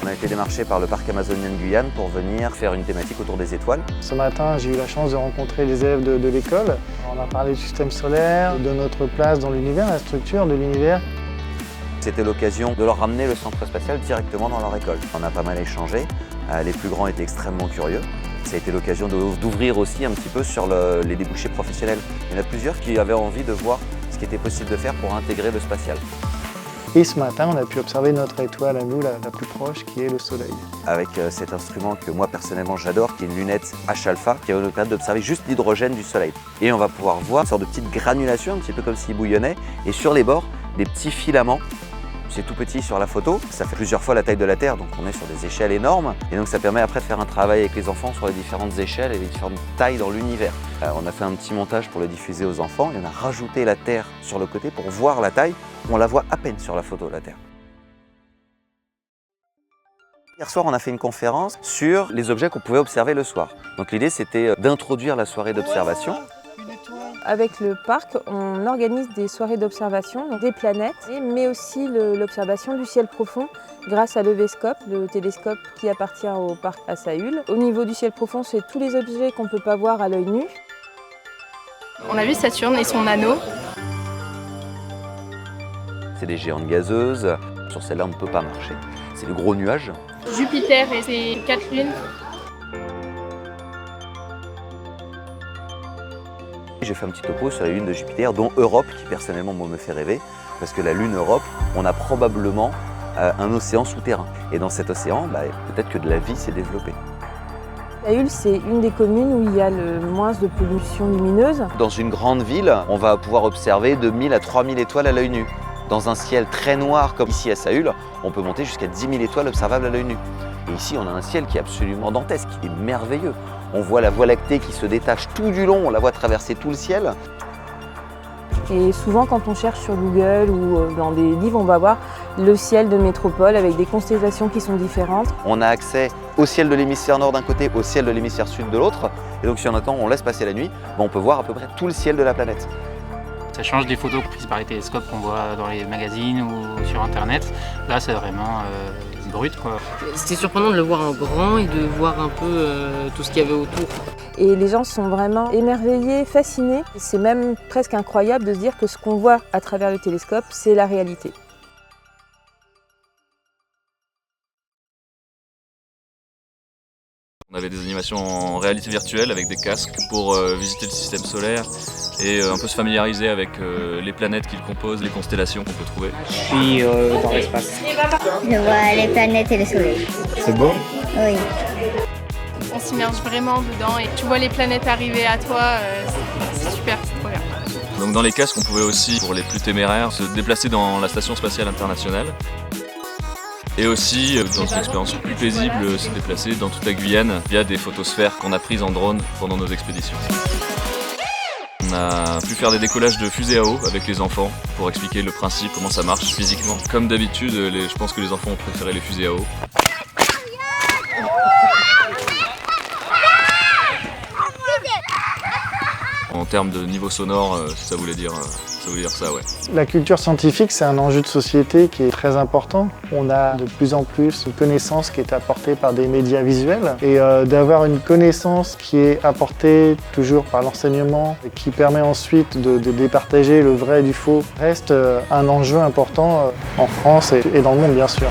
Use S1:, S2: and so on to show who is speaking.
S1: a été démarché par le parc amazonien de Guyane pour venir faire une thématique autour des étoiles.
S2: Ce matin, j'ai eu la chance de rencontrer les élèves de l'école. On a parlé du système solaire, de notre place dans l'univers, la structure de l'univers.
S1: C'était l'occasion de leur ramener le centre spatial directement dans leur école. On a pas mal échangé, les plus grands étaient extrêmement curieux. Ça a été l'occasion d'ouvrir aussi un petit peu sur les débouchés professionnels. Il y en a plusieurs qui avaient envie de voir ce qui était possible de faire pour intégrer le spatial.
S2: Et ce matin, on a pu observer notre étoile à nous, la plus proche, qui est le Soleil.
S1: Avec cet instrument que moi personnellement j'adore, qui est une lunette H-alpha, qui va nous permettre d'observer juste l'hydrogène du Soleil. Et on va pouvoir voir une sorte de petite granulation, un petit peu comme s'il bouillonnait, et sur les bords, des petits filaments. C'est tout petit sur la photo, ça fait plusieurs fois la taille de la Terre, donc on est sur des échelles énormes. Et donc ça permet après de faire un travail avec les enfants sur les différentes échelles et les différentes tailles dans l'univers. On a fait un petit montage pour le diffuser aux enfants, et on a rajouté la Terre sur le côté pour voir la taille. On la voit à peine sur la photo, la Terre. Hier soir, on a fait une conférence sur les objets qu'on pouvait observer le soir. Donc l'idée, c'était d'introduire la soirée d'observation.
S3: Avec le parc, on organise des soirées d'observation des planètes, mais aussi l'observation du ciel profond grâce à l'EVScope, le télescope qui appartient au parc à Saül. Au niveau du ciel profond, c'est tous les objets qu'on ne peut pas voir à l'œil nu.
S4: On a vu Saturne et son anneau.
S1: C'est des géantes gazeuses. Sur celle-là, on ne peut pas marcher. C'est de gros nuages.
S4: Jupiter et ses 4 lunes.
S1: J'ai fait un petit topo sur la lune de Jupiter, dont Europe, qui personnellement moi, me fait rêver, parce que la lune Europe, on a probablement un océan souterrain. Et dans cet océan, peut-être que de la vie s'est développée.
S3: Saül, c'est une des communes où il y a le moins de pollution lumineuse.
S1: Dans une grande ville, on va pouvoir observer de 1000 à 3000 étoiles à l'œil nu. Dans un ciel très noir comme ici à Saül, on peut monter jusqu'à 10 000 étoiles observables à l'œil nu. Et ici, on a un ciel qui est absolument dantesque, qui est merveilleux. On voit la Voie lactée qui se détache tout du long, on la voit traverser tout le ciel.
S3: Et souvent, quand on cherche sur Google ou dans des livres, on va voir le ciel de métropole avec des constellations qui sont différentes.
S1: On a accès au ciel de l'hémisphère nord d'un côté, au ciel de l'hémisphère sud de l'autre. Et donc, si on attend, on laisse passer la nuit, on peut voir à peu près tout le ciel de la planète.
S5: Ça change des photos prises par les télescopes qu'on voit dans les magazines ou sur internet. Là, c'est vraiment brut, quoi.
S6: C'était surprenant de le voir en grand et de voir un peu tout ce qu'il y avait autour.
S3: Et les gens sont vraiment émerveillés, fascinés. C'est même presque incroyable de se dire que ce qu'on voit à travers le télescope, c'est la réalité.
S7: On avait des animations en réalité virtuelle avec des casques pour visiter le système solaire et un peu se familiariser avec les planètes qu'il compose, les constellations qu'on peut trouver.
S8: Je suis dans l'espace.
S9: Je vois les planètes et le soleil.
S2: C'est beau?
S9: Oui.
S4: On s'immerge vraiment dedans et tu vois les planètes arriver à toi, c'est super, c'est trop bien.
S7: Donc dans les casques, on pouvait aussi, pour les plus téméraires, se déplacer dans la Station Spatiale Internationale. Et aussi, dans une expérience plus paisible, se déplacer dans toute la Guyane via des photosphères qu'on a prises en drone pendant nos expéditions. On a pu faire des décollages de fusées à eau avec les enfants pour expliquer le principe, comment ça marche physiquement. Comme d'habitude, je pense que les enfants ont préféré les fusées à eau. En termes de niveau sonore, ça voulait dire ça, ouais.
S2: La culture scientifique, c'est un enjeu de société qui est très important. On a de plus en plus une connaissance qui est apportée par des médias visuels. Et d'avoir une connaissance qui est apportée toujours par l'enseignement et qui permet ensuite de départager le vrai du faux reste un enjeu important en France et dans le monde, bien sûr.